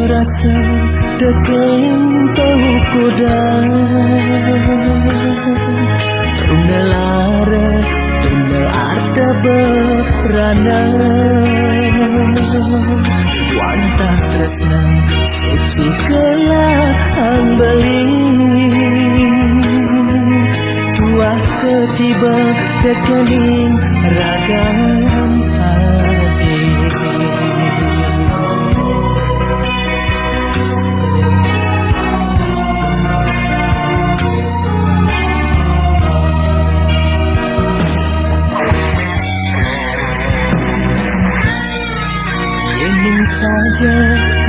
rasa dekein tahu kuda tuna lara tuna arta berana wanta tresna suci kelah beli tuah ketiba dekening ragam hati. Ingin saja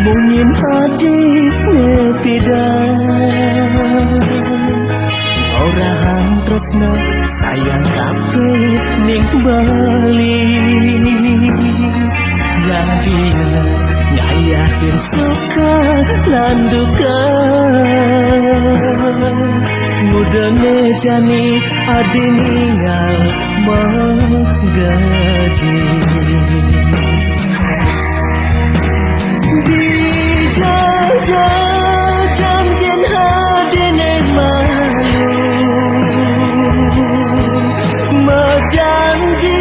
mungkin hati nepidan orang tresna sayang kape ning bali jadi ngayahin suka lan duka mudane jani adi ninggal menggadi dijajah janjen hadine malu majanji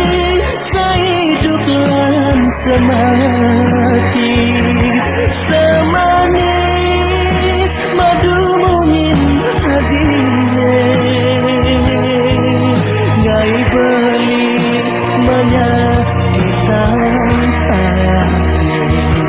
sehidup lan semati semanis madu mungin hadine ngai beli menyakitkan hati.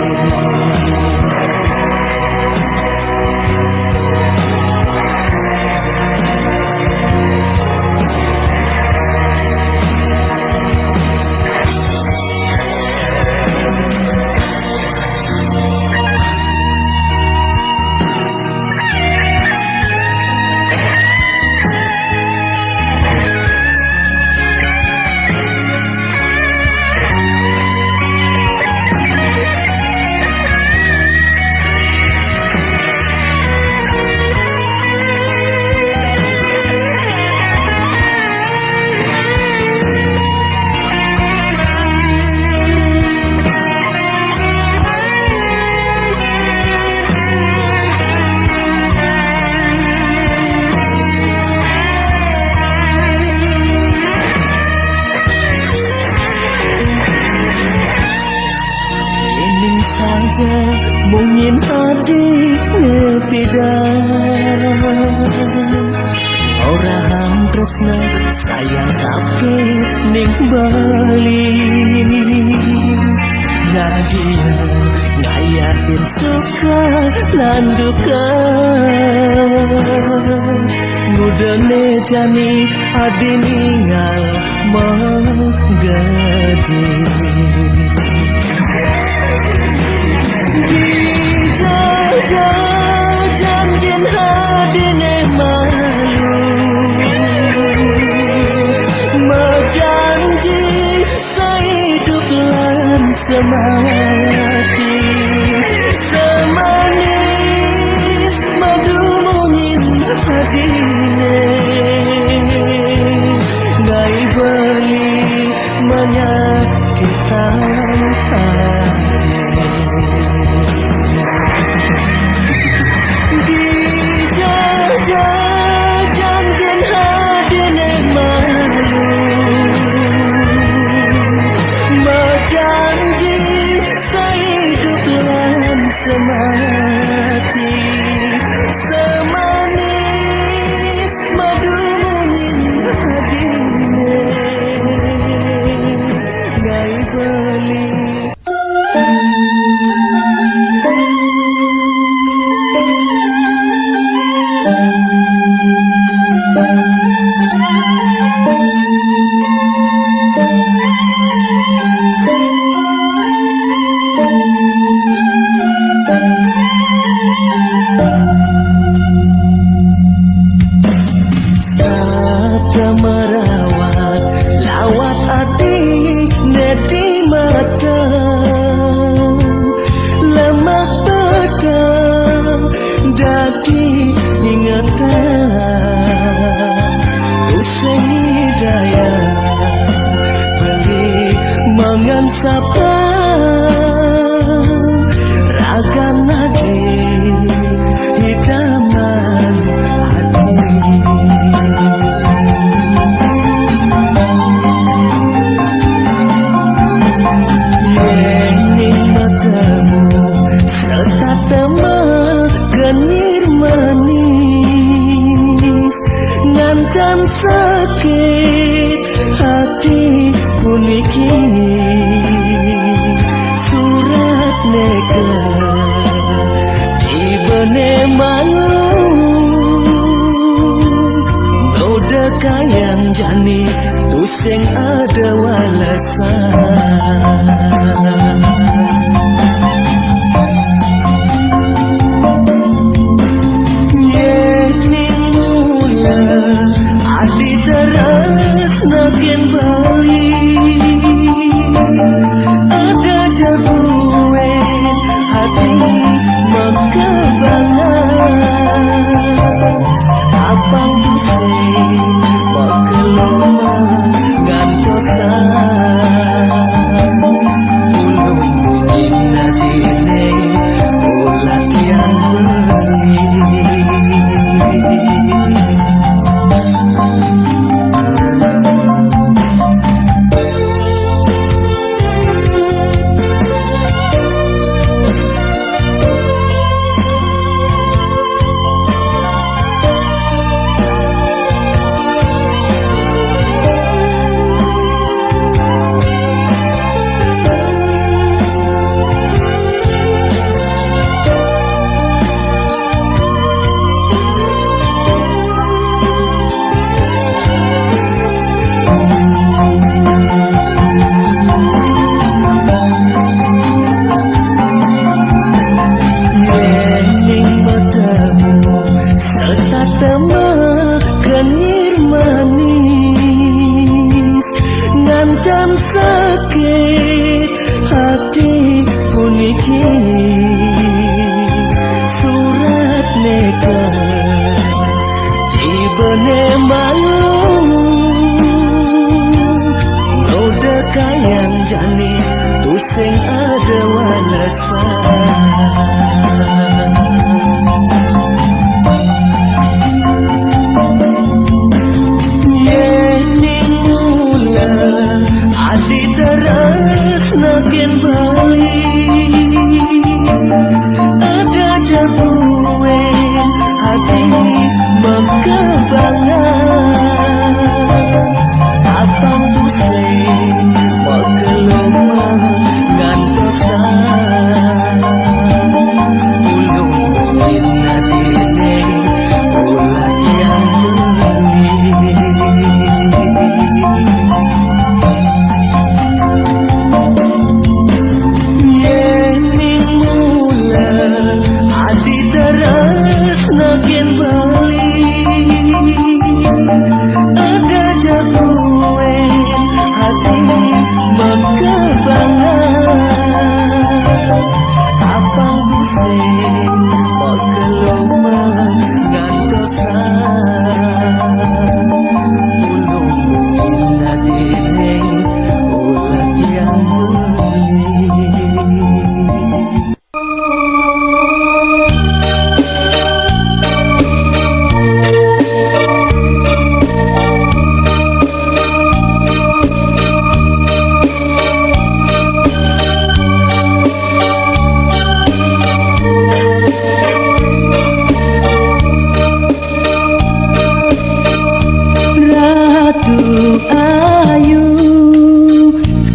Mungkin hati nepidan orang tresna sayang kape ning bali jadi ngayahin suka lan duka mudane jani adi ninggal menggadi dijajah janjen hadine malu majanji sehidup lan semati semanis madu mungin hadine ngai beli menyakitkan hati. Dijajah janjen hadine malu majanji sehidup lan semati semanis madu mungin hadine ngai beli. Merawat lawat hati nedi mata lemah pedang daki ingatan usai daya beli mangan sapa ragan aja Yening matamu serta genir manis, ngancam sakit hati puniki. Surat neka dibene malu, noda kayang jani tuseng ada walasan. Adi teras nakin balik, ada jagoe hati mengkebangan. Abang pusing makeloma gantosan, ulung bungin nadine ulat yang beri. Genir manis, ngancam sakit hati puniki. Surat neka dibene malu, noda kayang jani tuseng ada walasan. Adi teras nakin balik, ada jagoe hati mengkebangan. Abang pusing makeloma gantosan, ulung bungin nadine ulat yang beri. Adi teras nakin balik, ada jagoe hati mengkebangan. Abang pusing makeloma gantosan, ulung bungin nadine ulat yang beri.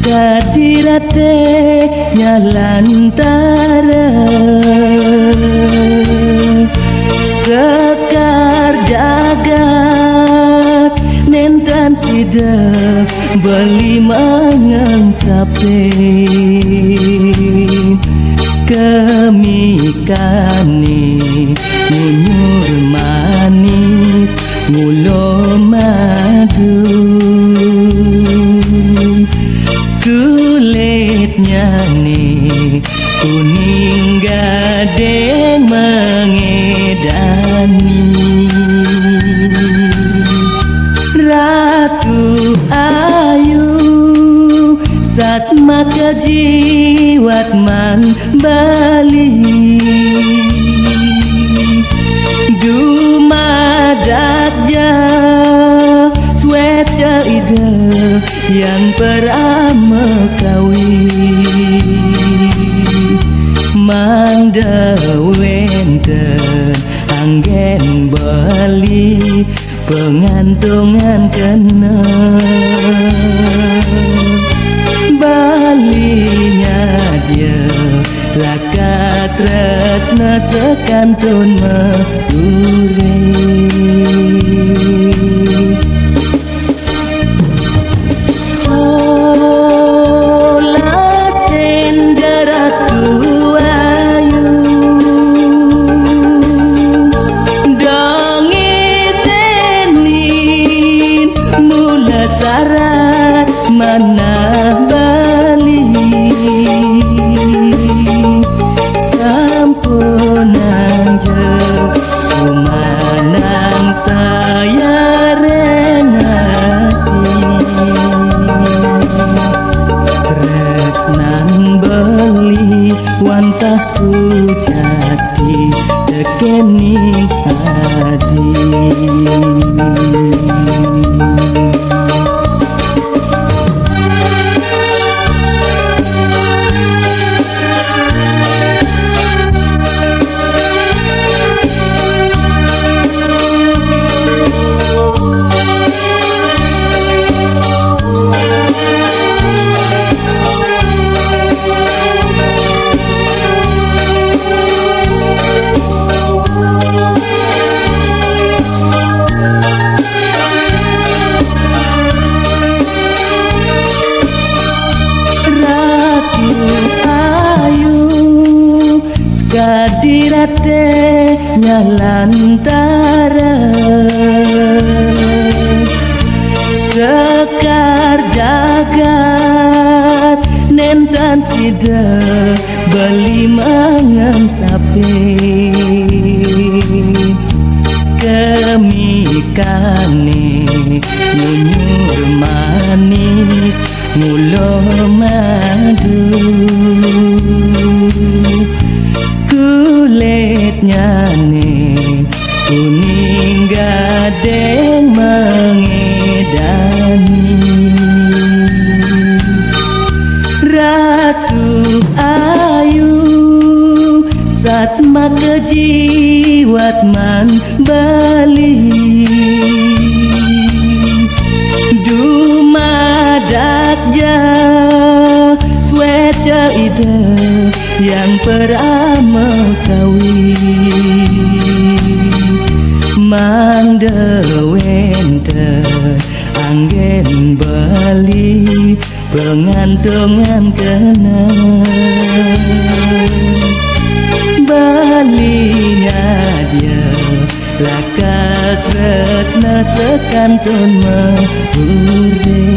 Kadirate nyalantara sekar jagat nentan sida beli mangang sape kemikani ngunyur manis ngulo madu kulitnya nih kuning gading mengedani. Ratu Ayu saat maka jiwat man Bali dumadak ja sweta ide yang perama kawin. Mandewenten anggen bali pengantungan kena balinya dia laka tresna sekantun medure mana bali sampunang je sumanang saya rengati tresnan beli wantah sujati tekening hati kadirate nyalantara sekar jagat nentan sida beli mangan sapi kemikane nyunyur manis mulo madu kulitnya nih kuning gading mengedani Ratu Ayu Satma kejiwat man Bali dumadak ja sweca ide yang peramawi mandewenten anggen bali pengantungan kena balinya dia laka tresna sekantun mehuri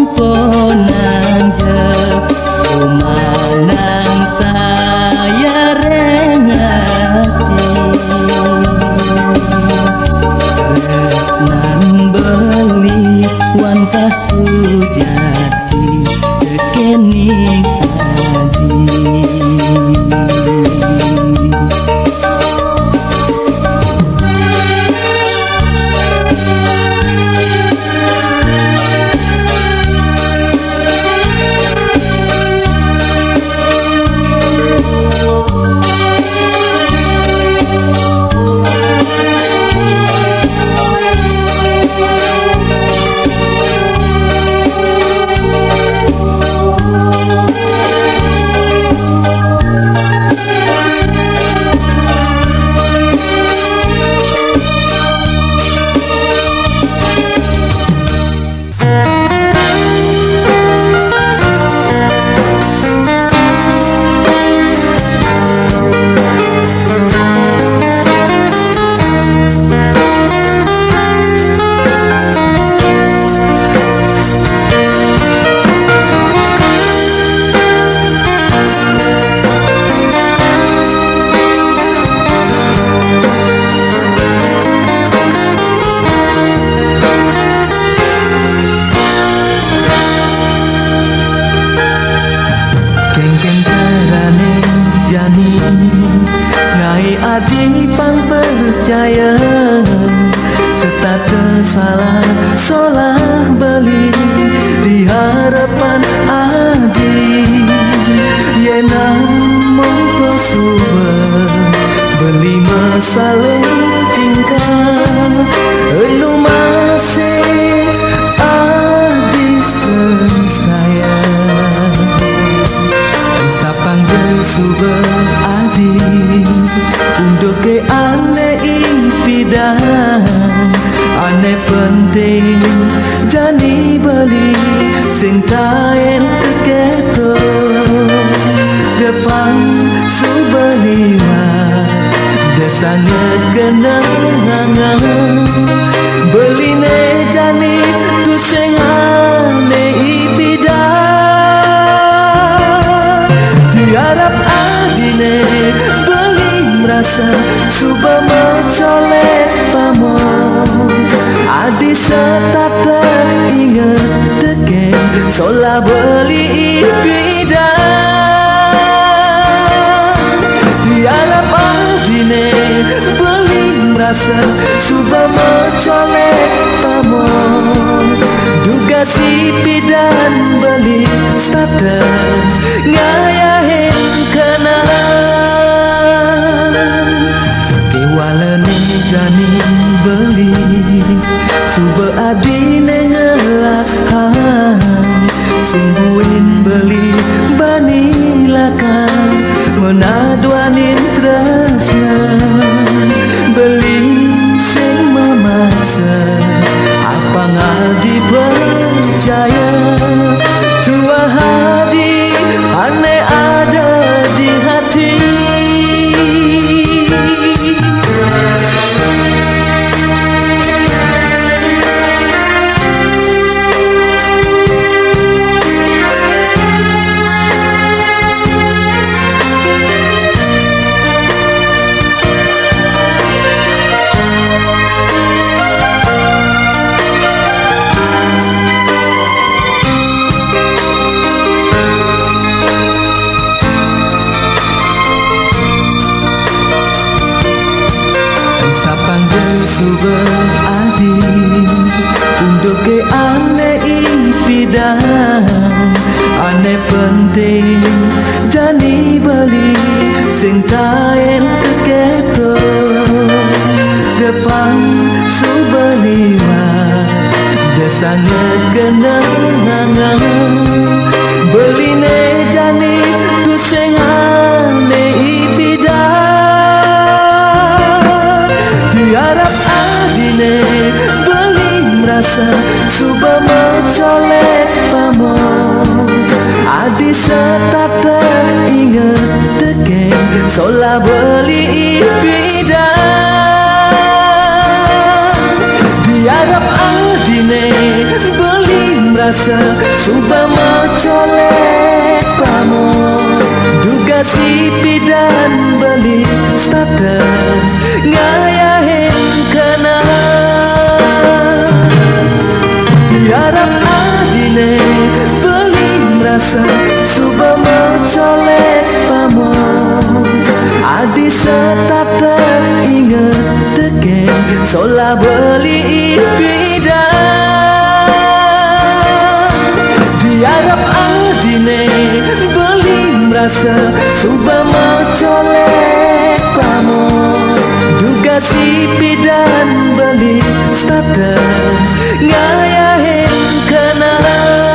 sampunang je sumanang memang percaya serta tersalah beli di harapan adik Yena mongko suba beli masalah tingkah elu masih adik sayang sapang suba adik untuk ke ane impidan ane penting jani beli sing taen keketo depan subaliwa desanget kenangan beli ne jani tu sing ane impidan diharap adine beli merasa suba mencolek pamon adi setata inget deken sola beli bidan diharap adine beli merasa suba mencolek pamon duga si bidan beli starter ngayahin kenangan kewalane jani beli suba adine ngelahan sungguhin beli banilakan menaduanin tresna beli sing memaksa apa ngadi percaya tua hadi ane ada di hati suba adik untuk ke ane impidan ane penting jani beli sing taen keketo depan subaliwa desanget kenangan beli ne jani tu sing ane impidan diharap adine beli merasa suba mencolek pamon adi setata inget deken sola beli bidan diharap adine beli merasa suba mencolek pamon duga si bidan beli starter ngayahin kenangan diharap adine beli merasa suba mencolek pamon adi setata inget deken sola beli bidan diharap adine beli merasa suba mencolek pamon duga si bidan beli starter ngayahin kenangan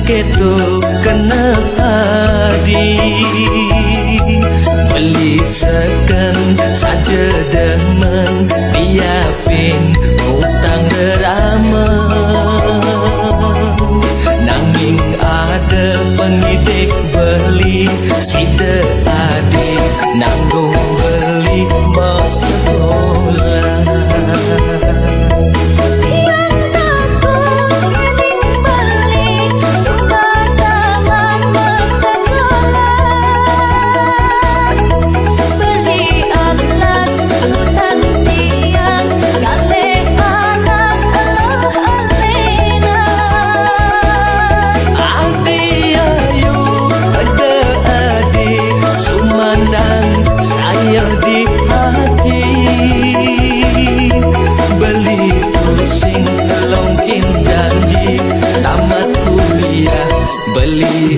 ketuk kena padi beli seken saja demen diapin utang derama nanging ada pengidik beli sida adik nanggung beli bos sekolah. Sekolah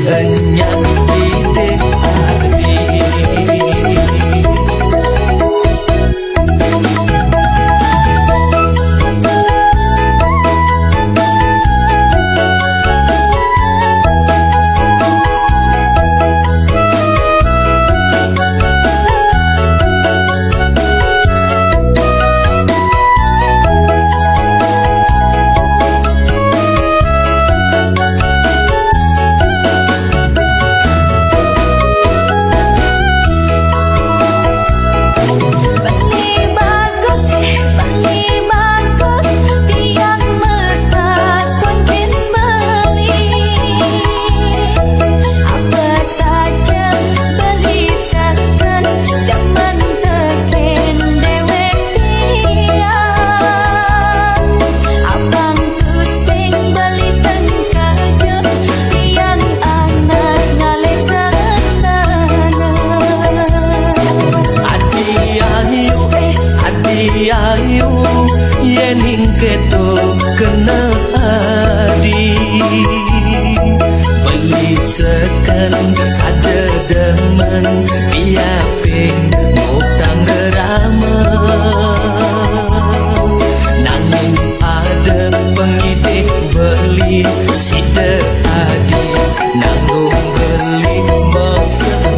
enyak ide adi. Ayu yening keto kena adi, beli sekarang saja demen tiaping utang gerama, nanging ada pengitik beli sida adi nanggung beli masalah.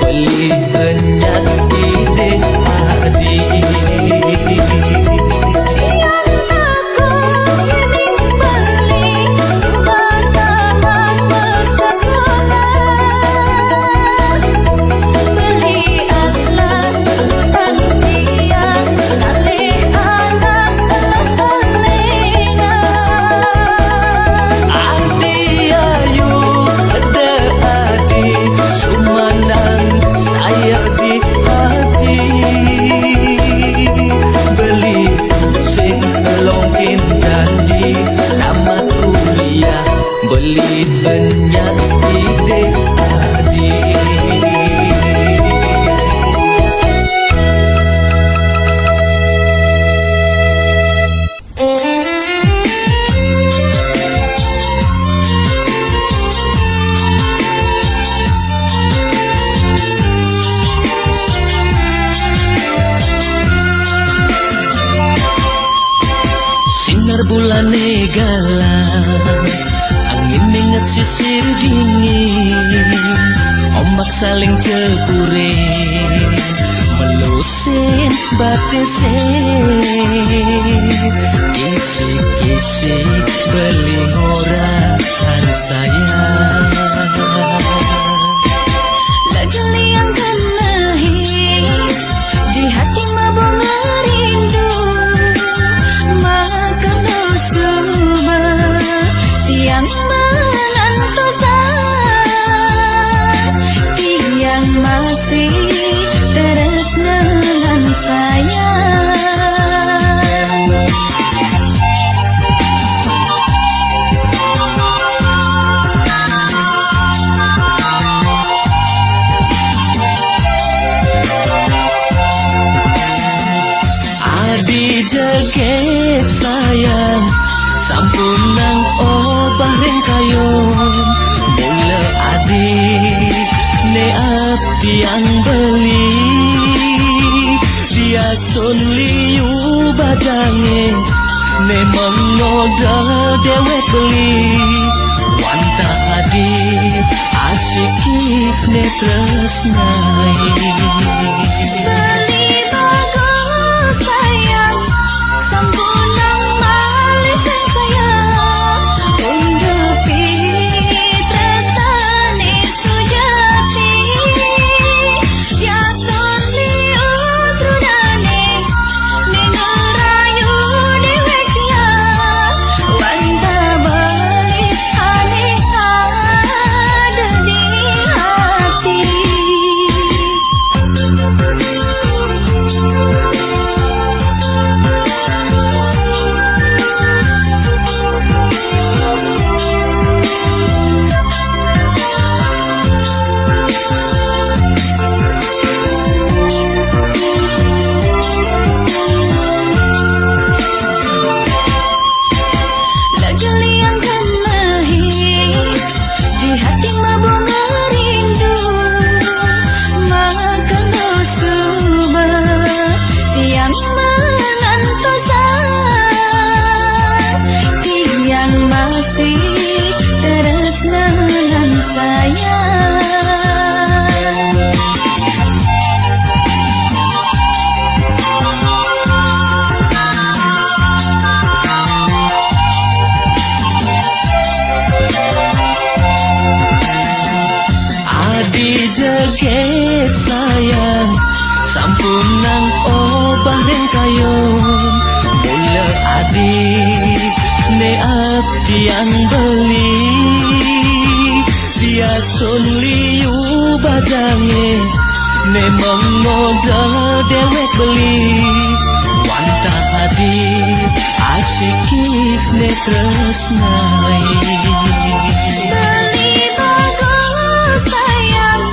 Beli enyak ide adi. Beli enyak ide adi. Sinar bulan galang, angin ngesisir dingin, ombak saling cepure, melusin batesin, kisi-kisi beli ngorahan sayang. Lagi yang kenahi di hati mabung rindu, maka nusuma tiang yang masih tresna dengan sayang. Adi jaget sayang, sampun nang obah ring kayong, mula adik ne abdi yang beli, dia sun liu badange ne mengoda dewek beli, wanta adik asiki ne tresnai. Beli bagus sayang, sampunang malis sayang, undepi tresnani sujati, dia sun liu trudane ne sampunang bareng kayon mula adik ne abdian beli dia sun liu badange ne mengoda dewek beli wanta hadir asiki ne tresnai Beli bagus sayang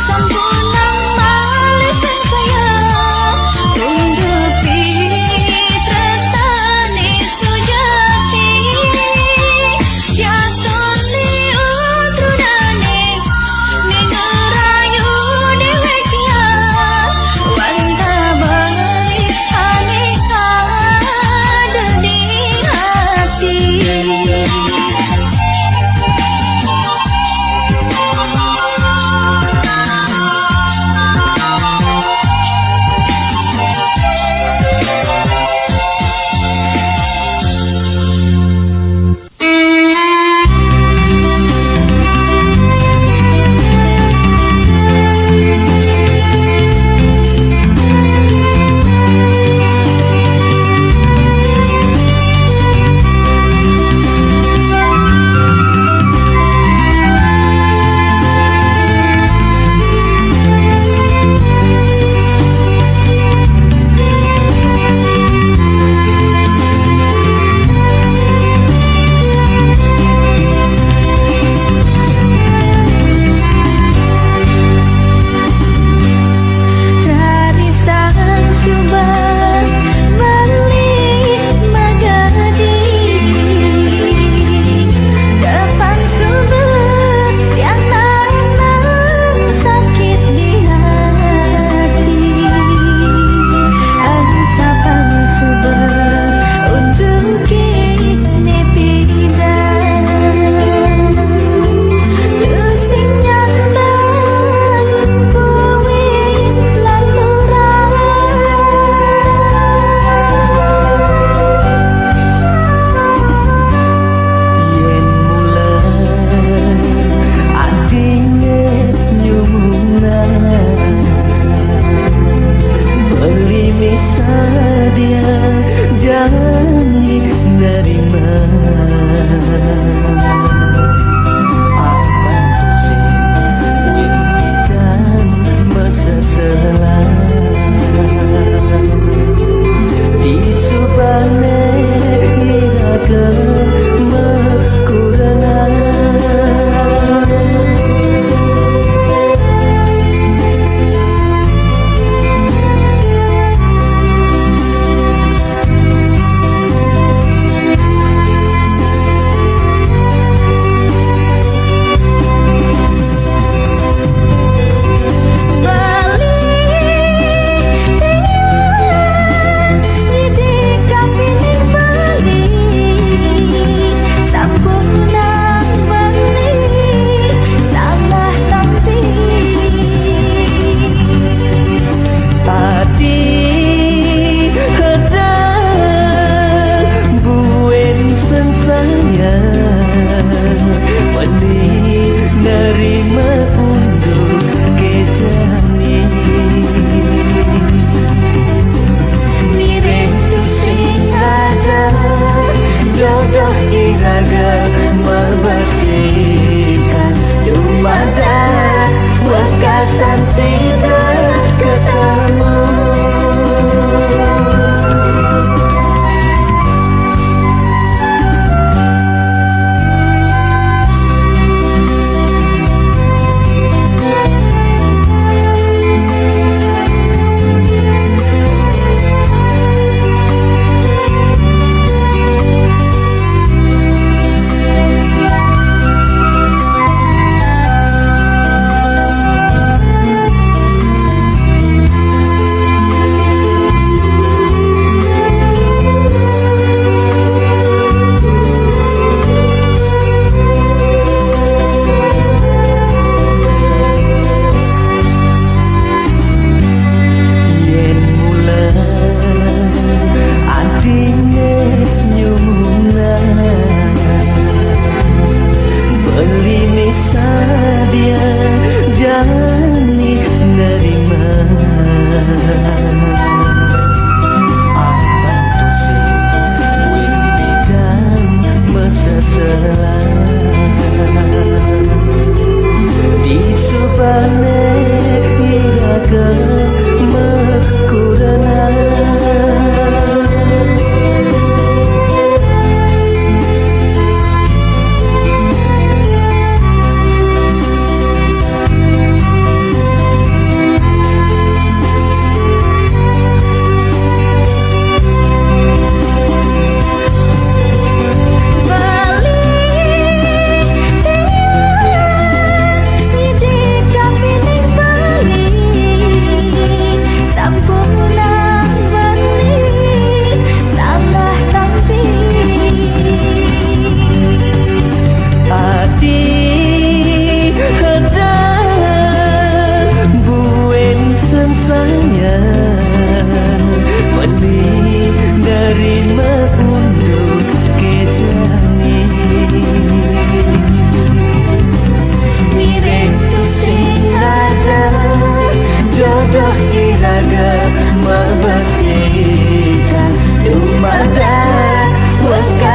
Sampunang malis yang sayang Undupi tresnani sujati Yasun liutrunane Ningerayu dewekia Wanta bali aneka ada di hati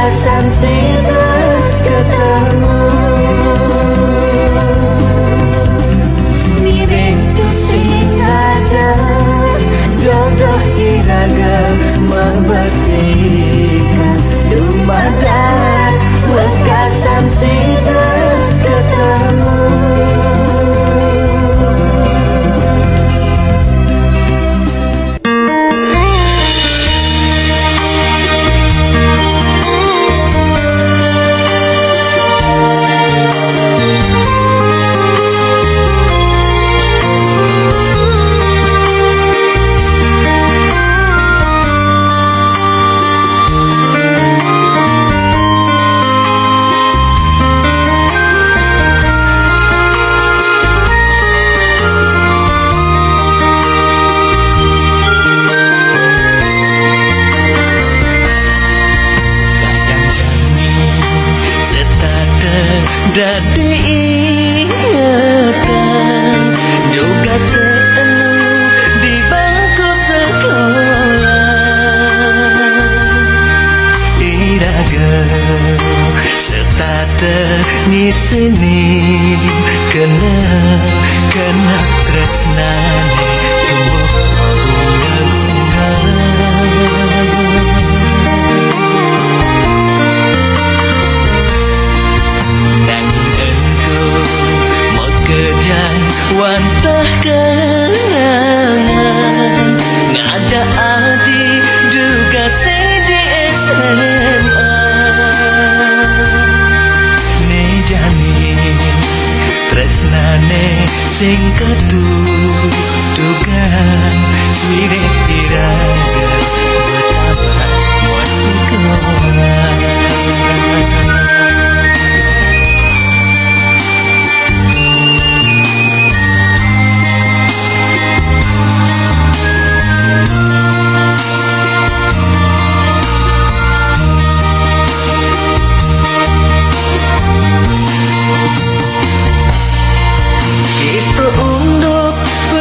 wekasan sida ketemu mirip tu sing ada jodoh iraga membersihkan dumadan wekasan sida ketemu. Dadi ingatan juga selalu di bangku sekolah iraga serta ngisini kena tresnane tumbuh bunga-bunga. Kejan wantah kenangan ngada adi juga di SMA ne janin tresnane sing ketutugan swire tiraga betapa musik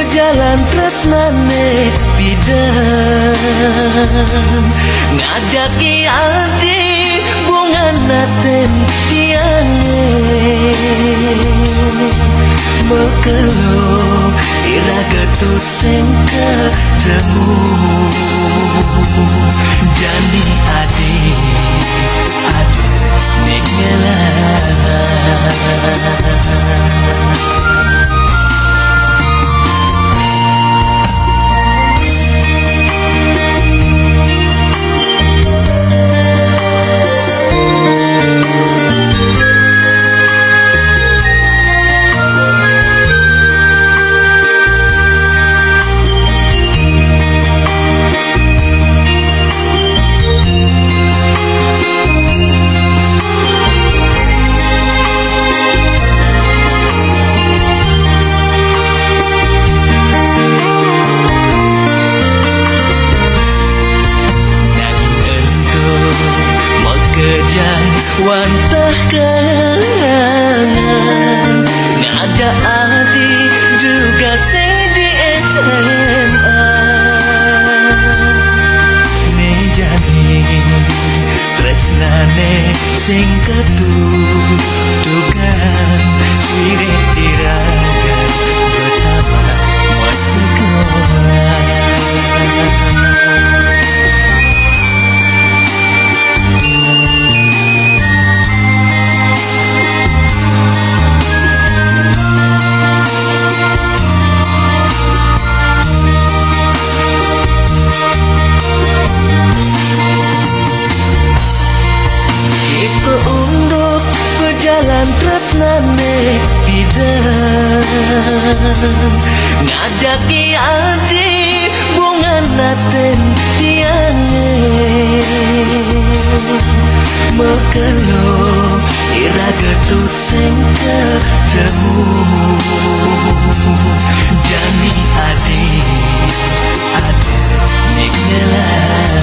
jalan tresnane bidan ngajaki adi bunga naten tiange mekelo iraga tu sing ketemu jani adi ninggalan. Wantah kenangan ngada adi juga di SMA ne janin tresnane sing ketutugan swire tiraga betapa musik jalan tresnane bidan ngajaki adi bunga naten tiange mekelo iraga tu sing ketemu jani adi ninggalan.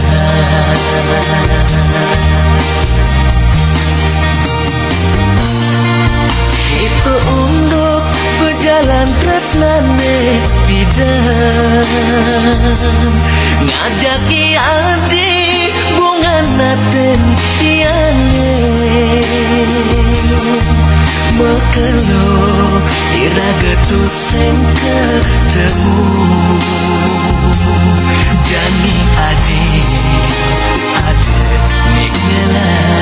Itu untuk berjalan tresnane bidan ngajaki adi bunga naten tiang Mekelo iraga tu sing ketemu Jani ade nikngelah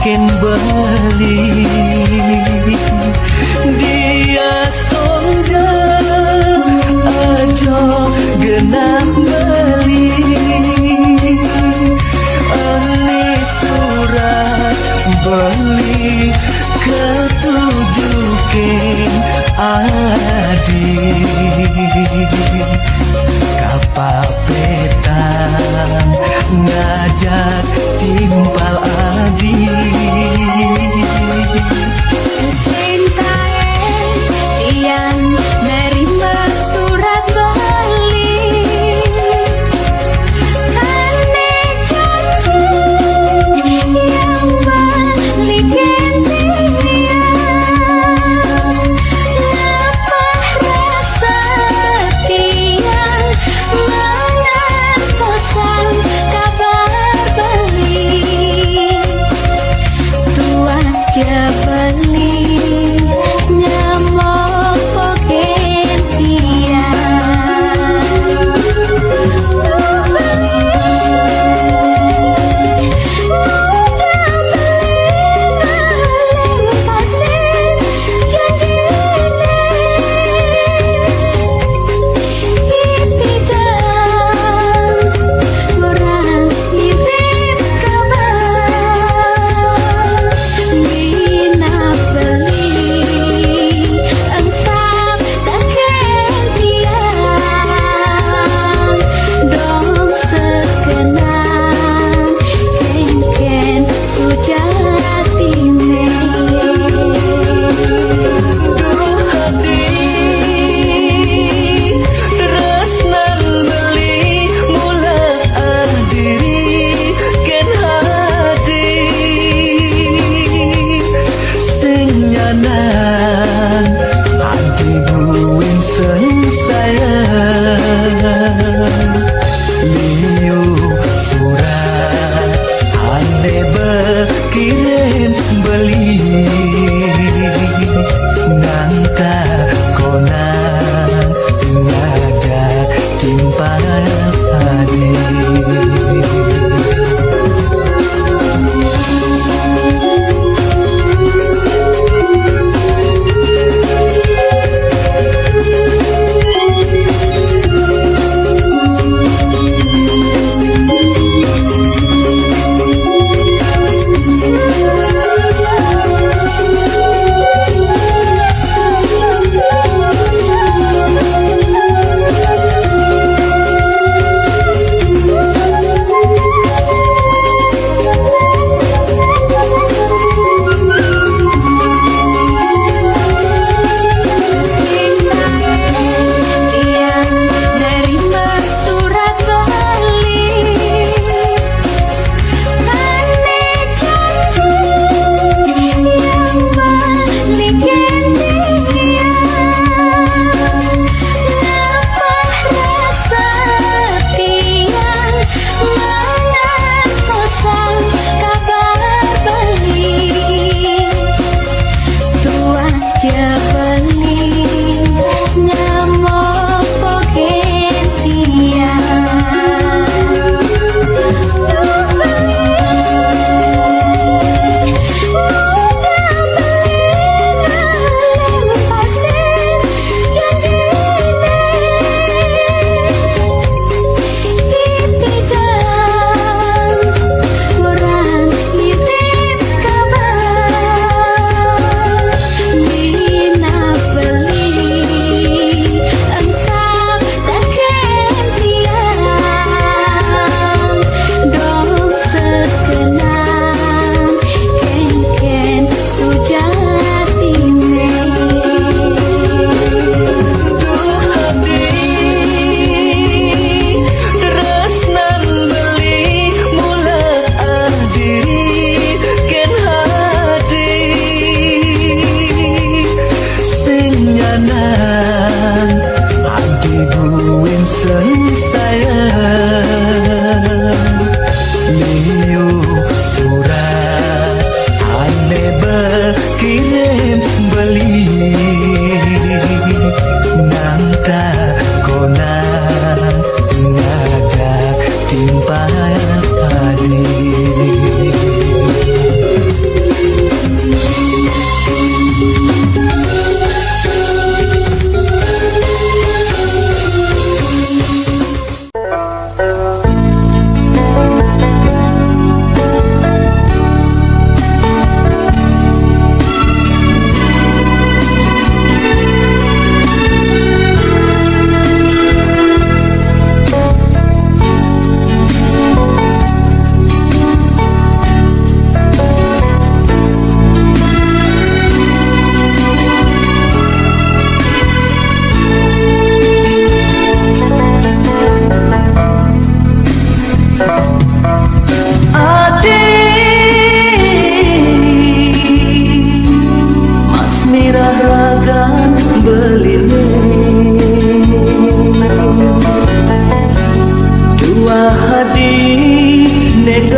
Ken beli dia stonja aja genap beli ali surat beli ketujukin adik kapapetan ngajak timpal adi Cintaen tiang nerima surat balik Kane janji yang balikin dia Lepah rasa tiang mengantosan kabar balik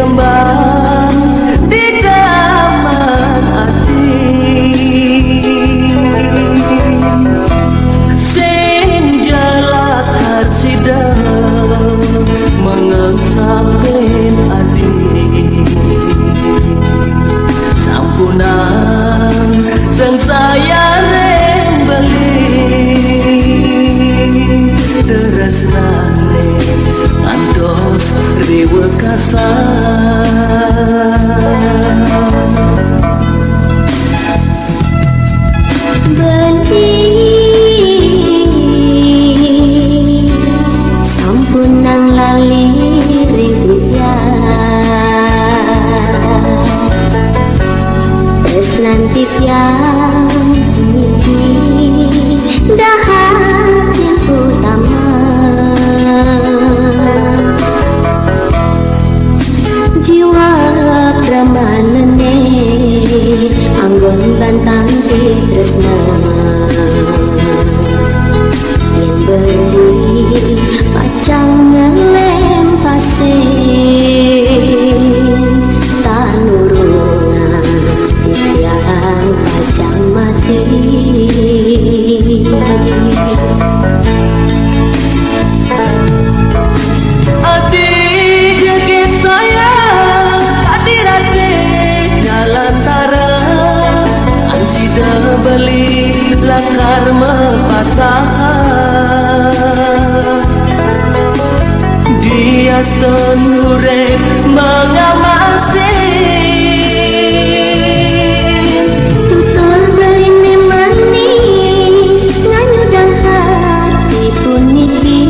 kembang di taman hati senja lakar sidang mengangsapen adi sampunan sang sayang beli tresnane ngantos riweuh Beli sampun nang lali nanti tiang ini dahat yang utama jiwa pramanane anggon bantang tresna yang beli pacang ngelem pasir tak nurungan yang pacang mati adik jege sayang hadirate nyalantara ansida beli lakar mepasahan dia senure mengamasi tutur beline manis nganyudang hati puniki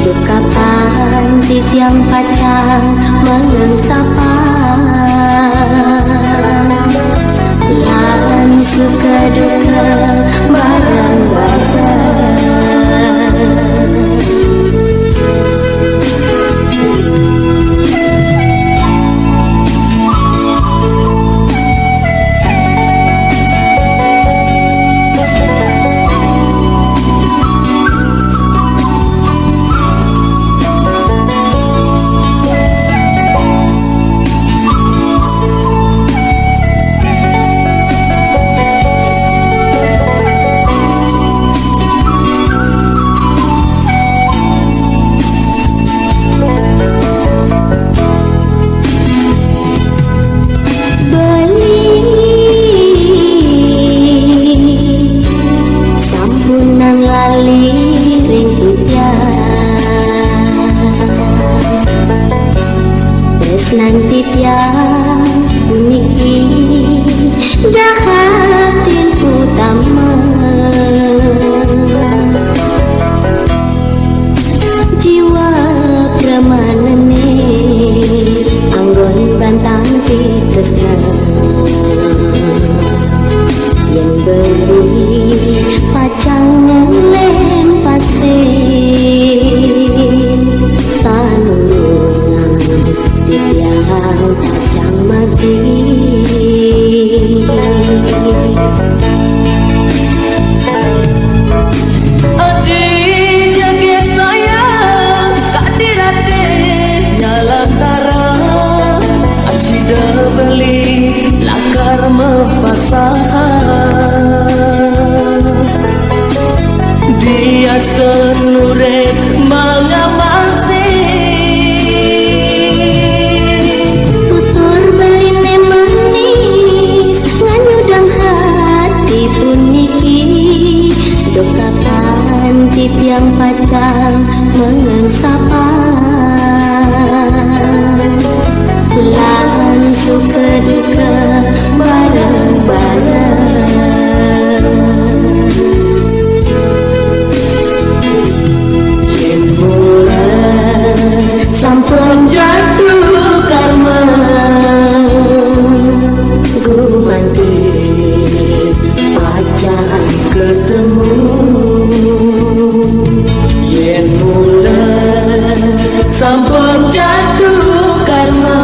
dukapan titiang pacang mengesapan lan suka duka bareng-bareng nanti tiang puniki dahatin utama jiwa pramanane anggon bantang tresna yang beli pacang ngelem pasir tanungan titiang pacang mati adik jege sayang hadirate nyalantara ansida beli lakar mepasahan dia senure mengamasi tutur beline manis nganyudang hati puniki dukapan titiang pacang mengesapan lan suka duka bareng-bareng yen bulan sampun jatuh karma gumanti pacang ketemu yen bulan sampun jatuh karma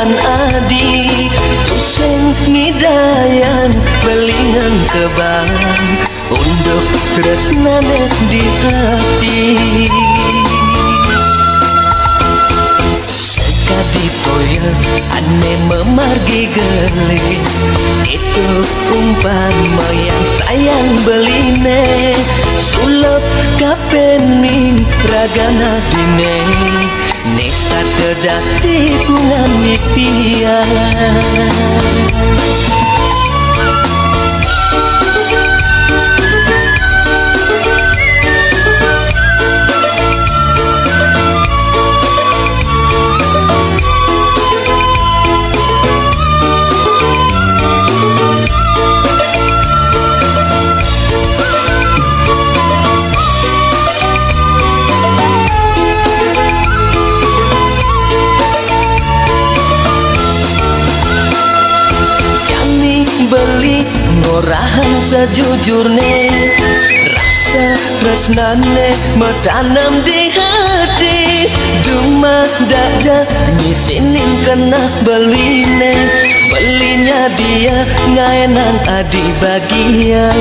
umpan adi tuseng ngidayan belingan keban untuk tresnane di hati sekadi toya ane memargi gelis itu umpan yang sayang beline sulap kapening ragana dine nesta tedak tikungan impian beli ngorahan sejujurne rasa tresnane metanam di hati dumah dada ngisinin kena beline belinya dia ngaenang adi bagian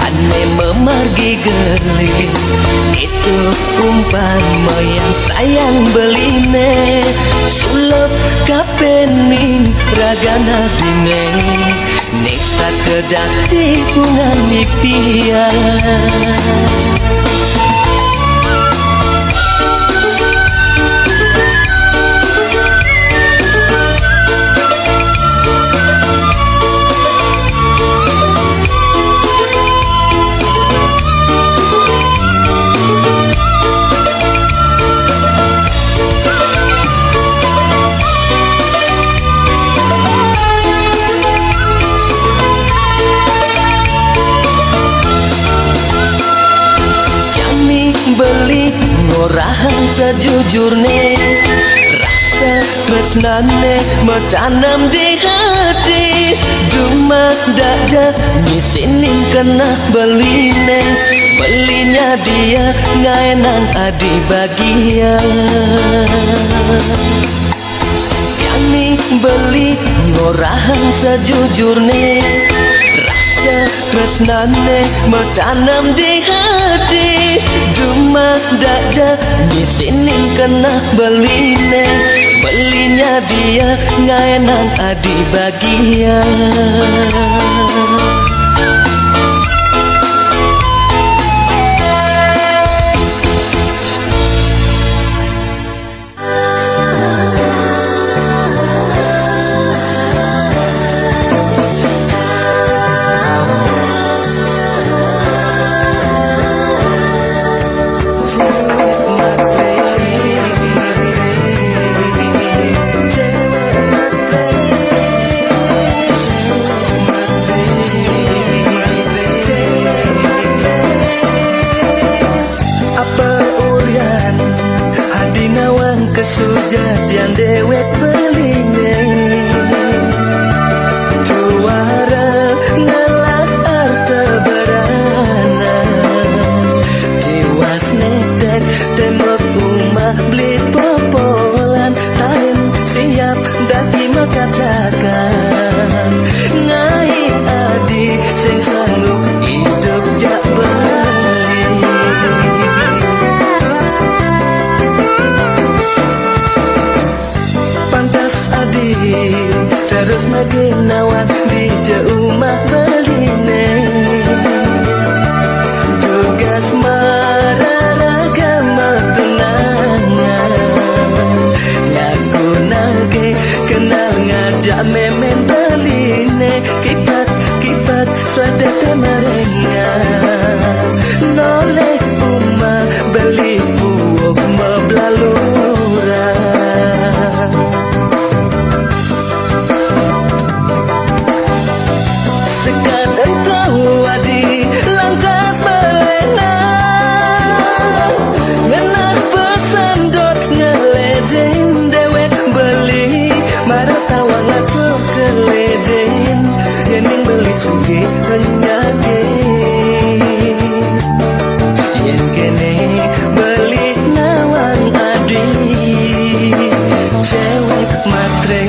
ane memargi gelis itu umpan yang sayang beline sulap kapening ragana dine nesta tedak tikungan impian beli ngorahan sejujurne rasa tresnane metanam di hati dumah dada ngisinin kena beline belinya dia ngaenang adi bagian jani beli ngorahan sejujurne rasa tresnane metanam di hati dumah dada ngisinin kena beline belinya dia ngaenang adi bagian kesujatian dewek beline juara ngelak arta berana tiwas netek tembok rumah beli popolan lain siap dati mengatakan ngai adi sing sanggup hidup jak terus makin nawan di rumah beline tugas mararagama tunangan ngaku nage kenal ngajak memen beline kipat kipat sadete merenga noleh uma beli puok meblalura suge penyake yen kene beli nawang adi cewek matre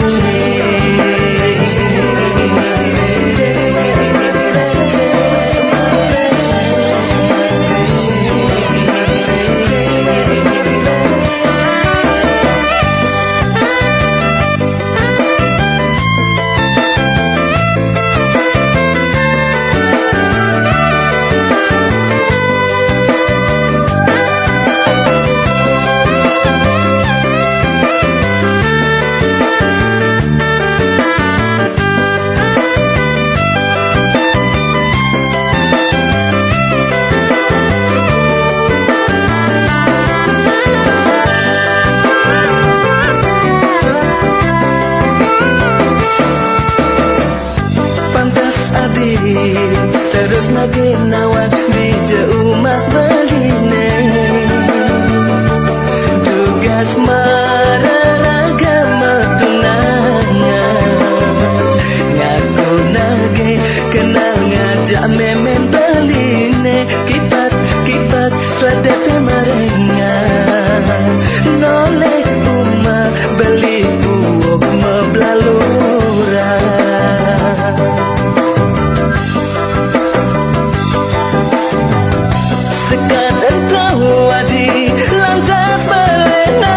terus lagi nawar di rumah beline tugas mararagama tunangan ngaku nage kenal ngajak memen beline kipat kipat suada temarengan noleh uma beli buok meblalura sekadar tahu adi lantas belenang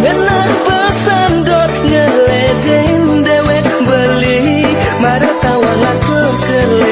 benar pesandot ngeledeng dewek beli marah tawa ngatur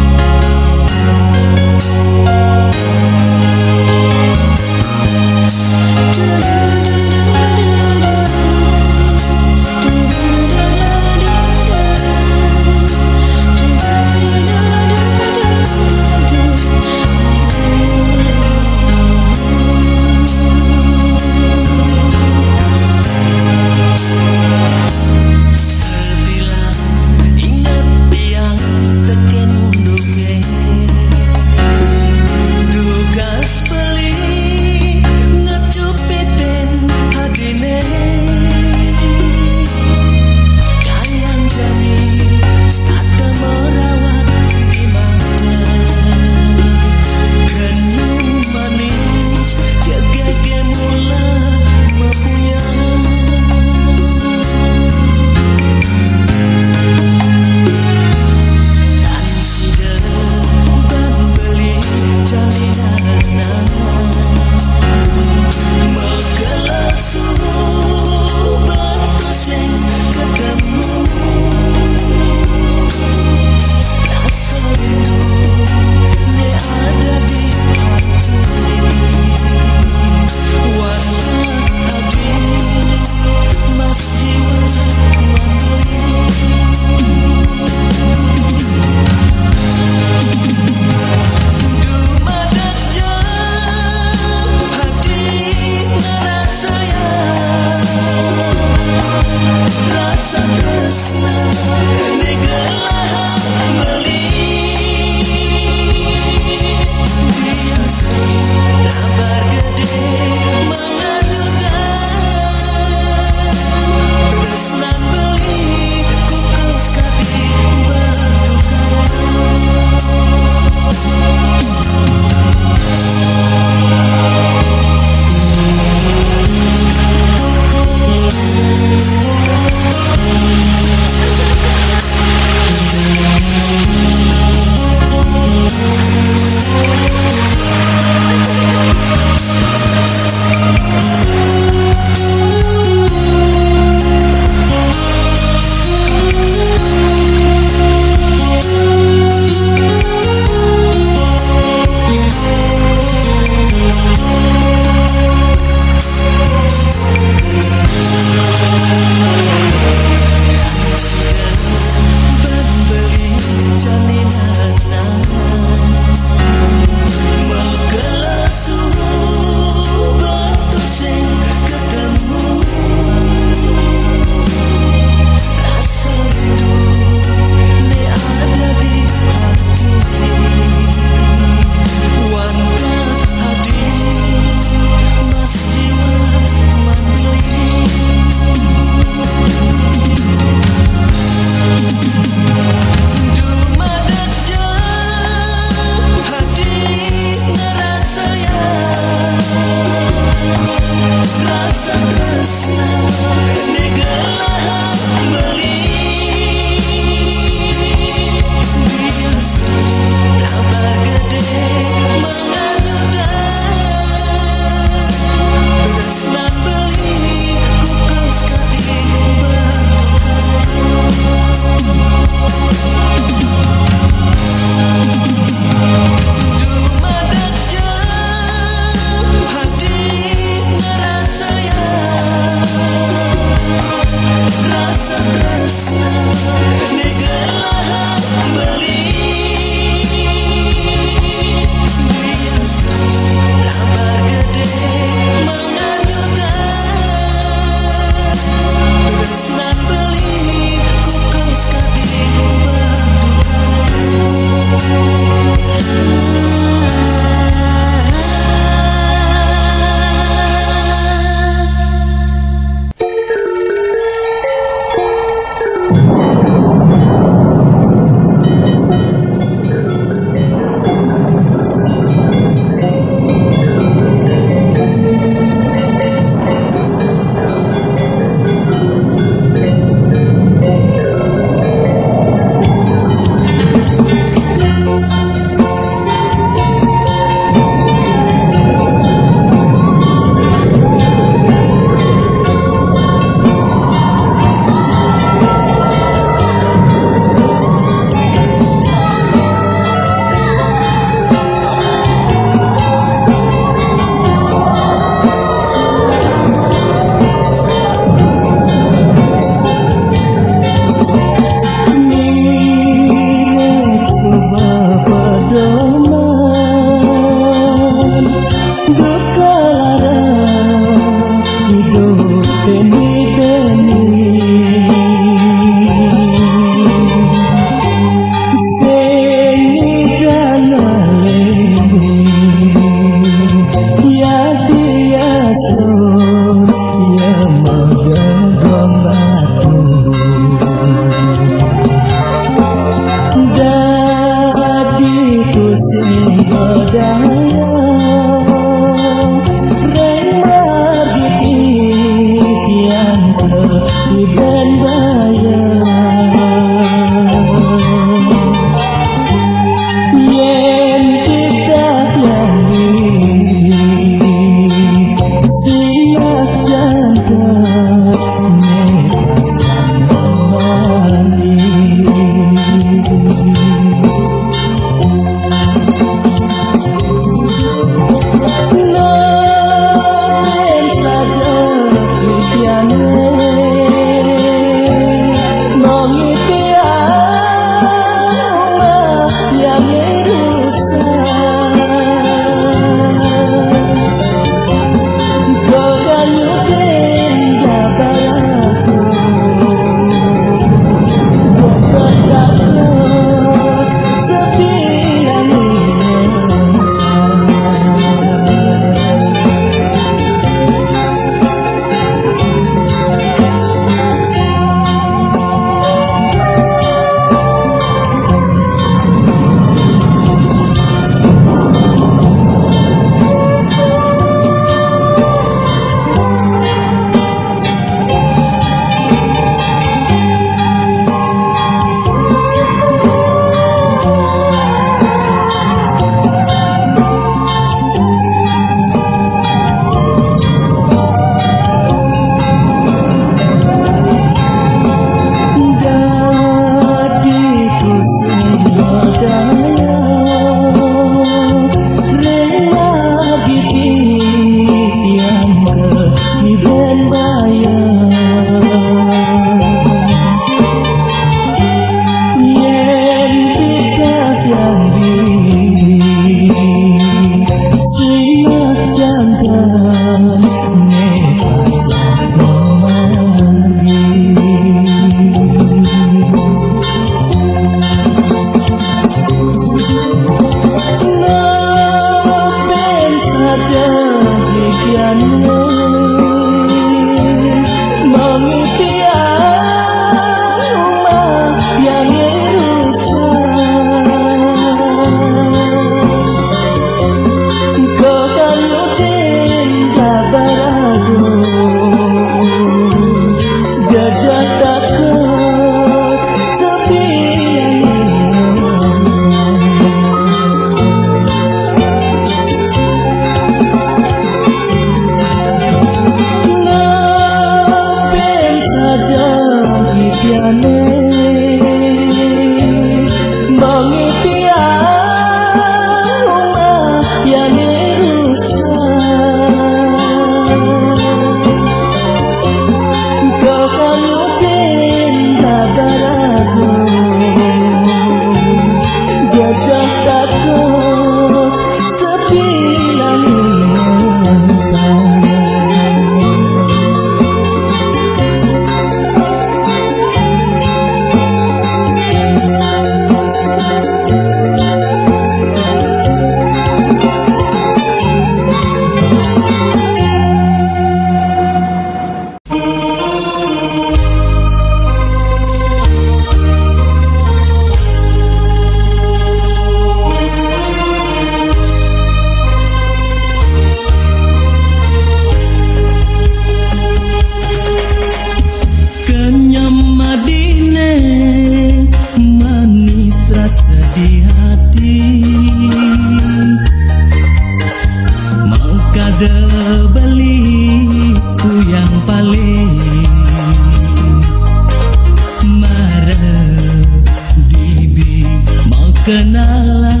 kenalan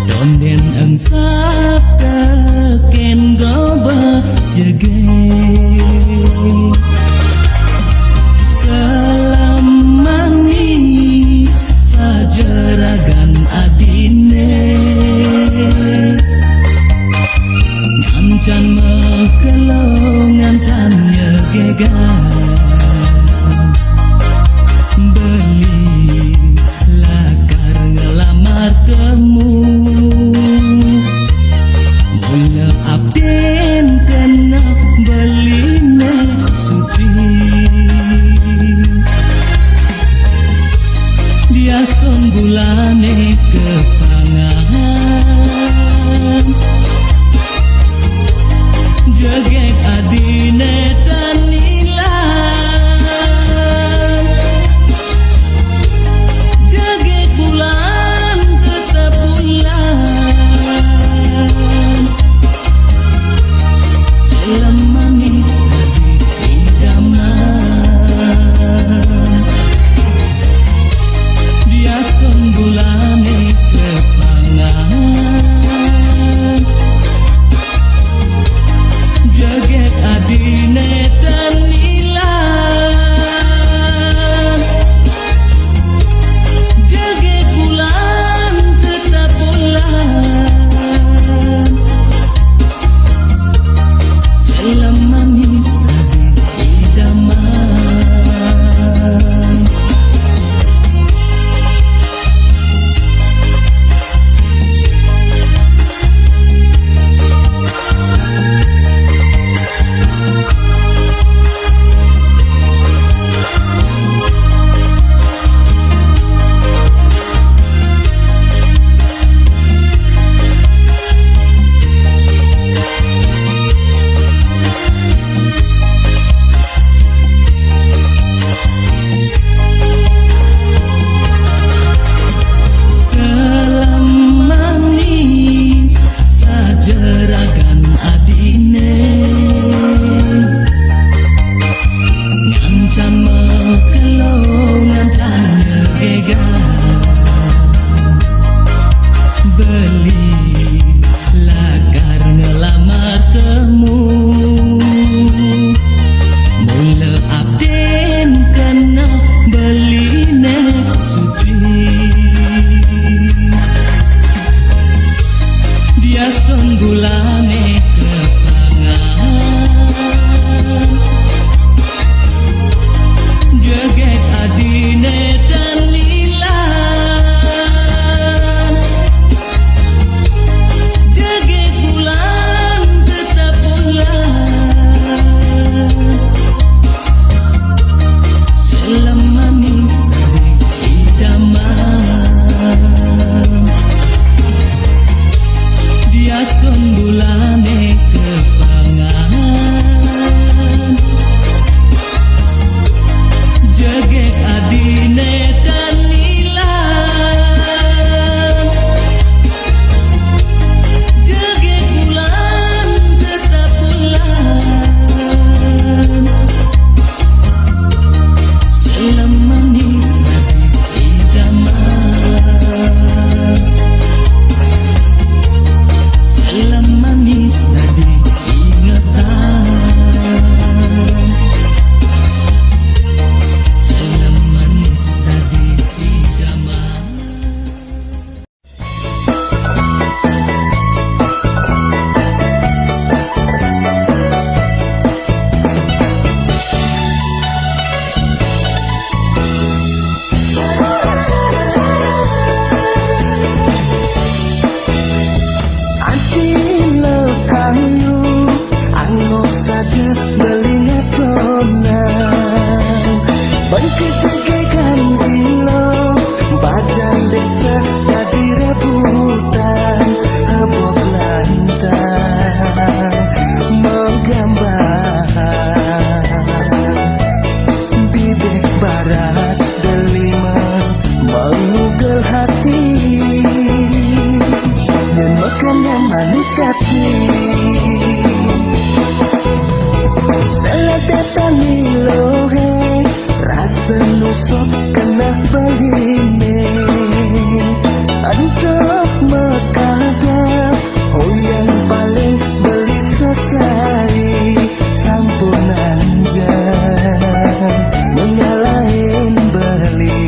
donden engsap teken goba jege salam manis sajeragan adine ngancan mekelong ngancan nyegegan temu mulai abden kena beline suci dia sembulane kepangan jegek adine tanilan jegek bulan salam manis tadi idaman dia sembulane kepangan jaget adine tanilan jaget bulan tetap bulan salam manis tadi idaman Selada tangi lohe rasa nusok kena balik. Untuk mekada oh yang paling beli sesari sampun anjan menyalahin beli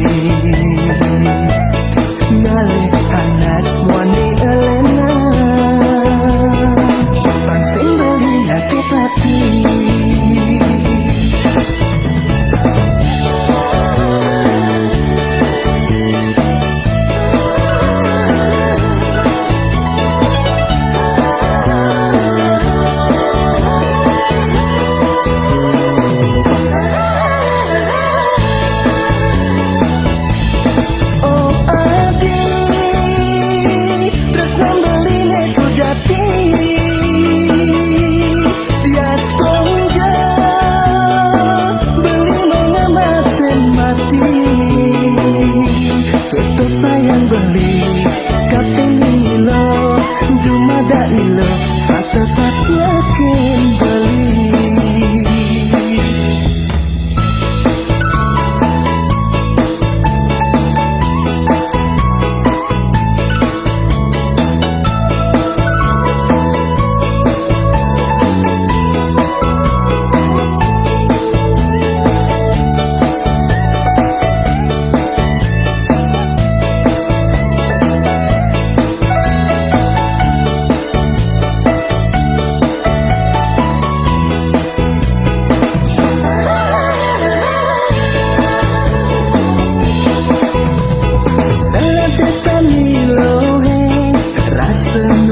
ngalih anak wani elena pansing beli hati hati. Sayang beli kaping lo jumada ilo satu-satu akan beli.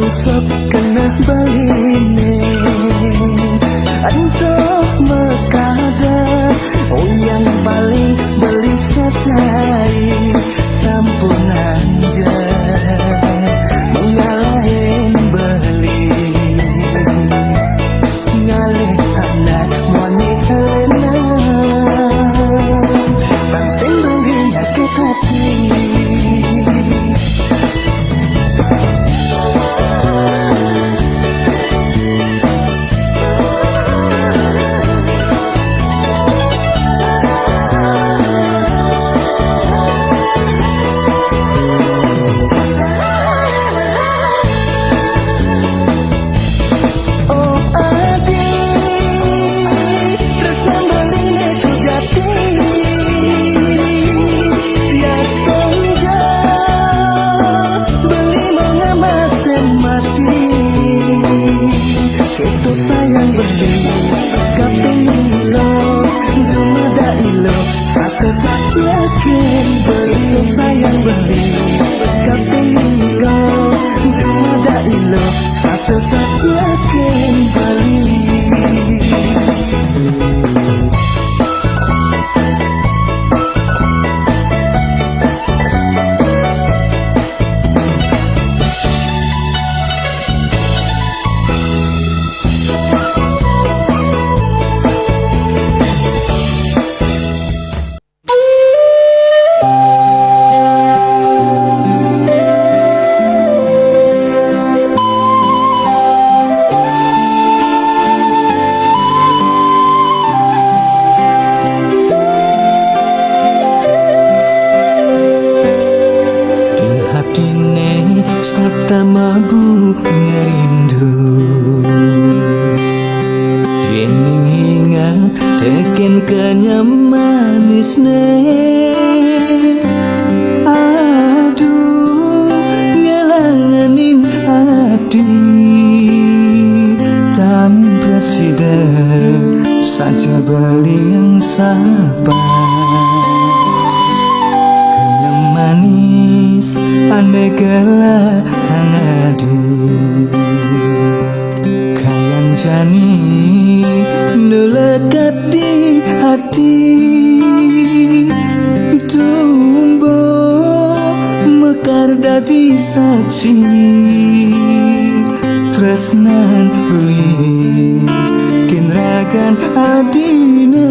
Sok kena baline untuk mekada oh yang paling beli sesai sampun anjan mengalahin beli ngalih anak wani elena pansing beli nyakit hati. Sayang beli kaping lo jumada ilo satu-satu akan beli. Sayang beli kaping lo jumada ilo satu-satu akan beli. Stata mabu ngerindu jening hinga teken kenyam manisne aduh ngelanganin hati tan presiden saja beling sabar kenyam manis anegala hangadi kayan jani nulekat di hati tumbuh mekar dadi saci tresnan beli kinragan adine.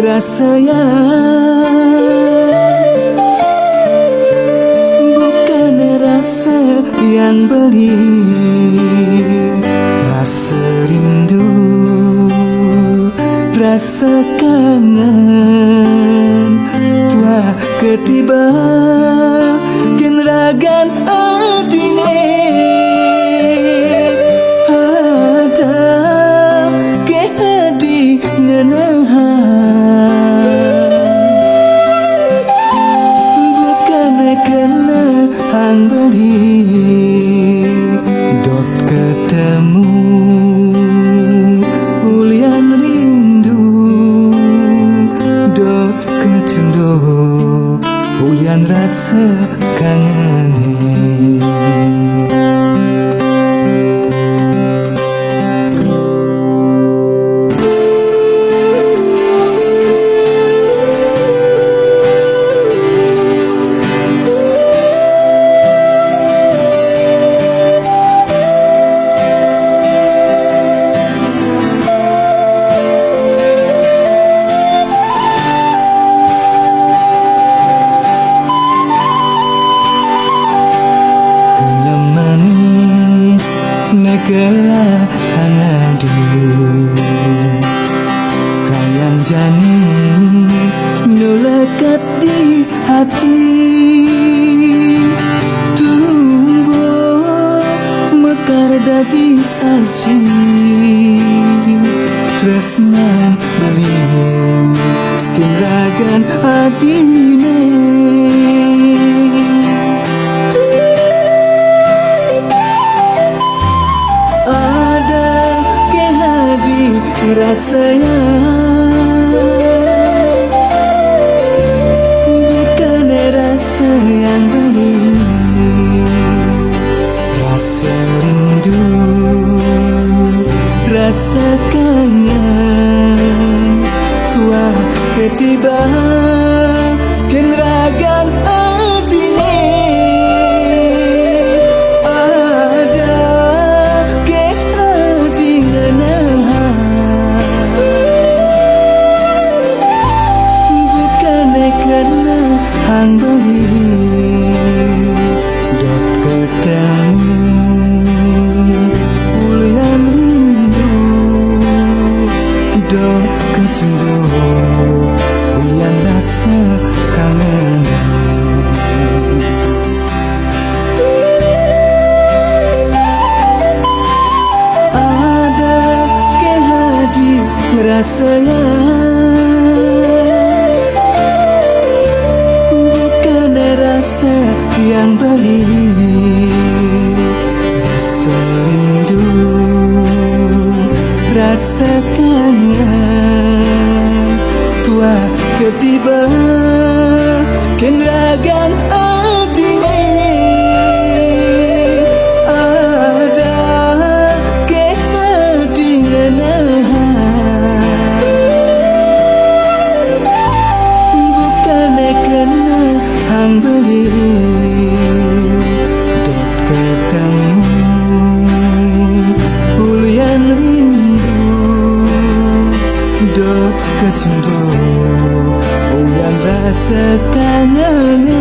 Rasanya bukan rasa yang beli, rasa rindu rasa kangen tua ketiba kenragan adine ada ke hadi ngenahan bukan kena hang beli dot ketemu ulian rindu dot kecendo ulian rasa kangen Megala hangadu kayang jani nulekati hati tumbuh mekar dadi saksi tresnan beliau kenragan hatine rasanya bukan rasa yang beli rasa rindu rasa kangen tua ketiba kenragan adine ada ke hati ngenahan kena hang beli dot ketemu ulian rindu dot kecendo ulian rasa kangen ada ke hadi rasanya yang beli rasa rindu rasa kangen tua ketiba kenragan adine ada ke hadi ngenahan bukan kena hang beli kecendo oh yang rasa kangen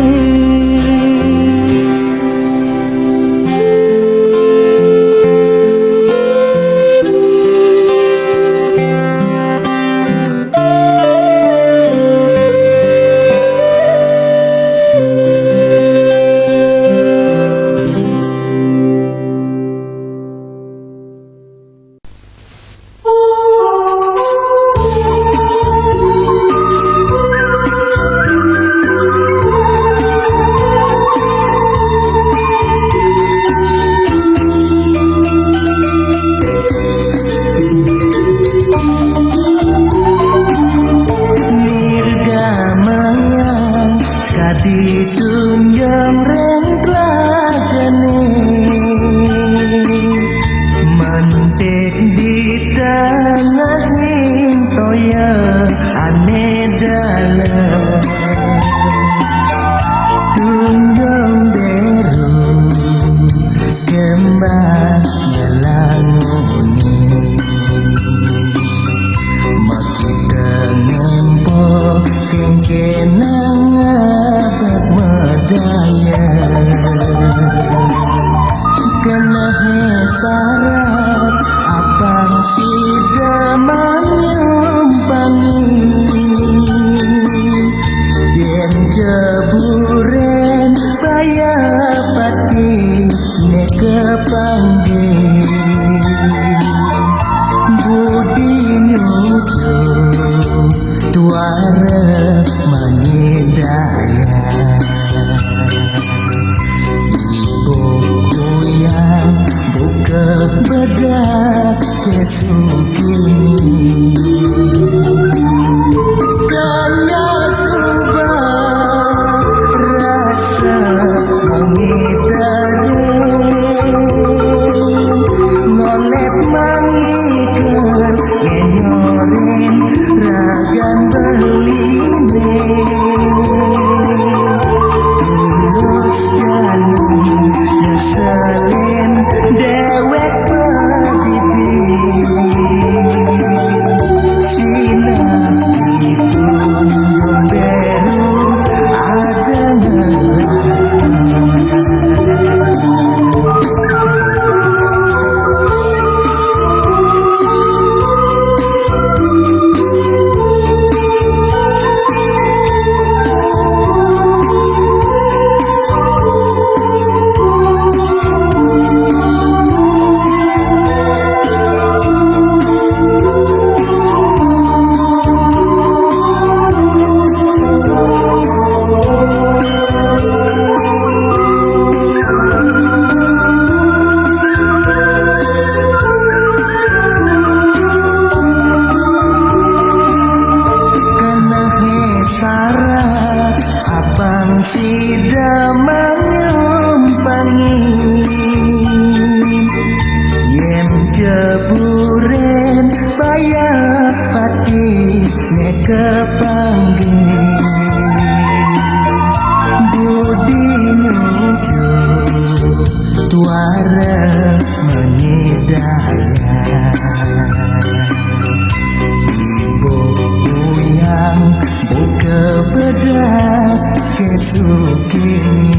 sarat abang si damang nyumbang manyumpangi yen jeburen bayar pati nek kepanggih budi nyucu tuara menyedaya ibu yang buka bedah kesukini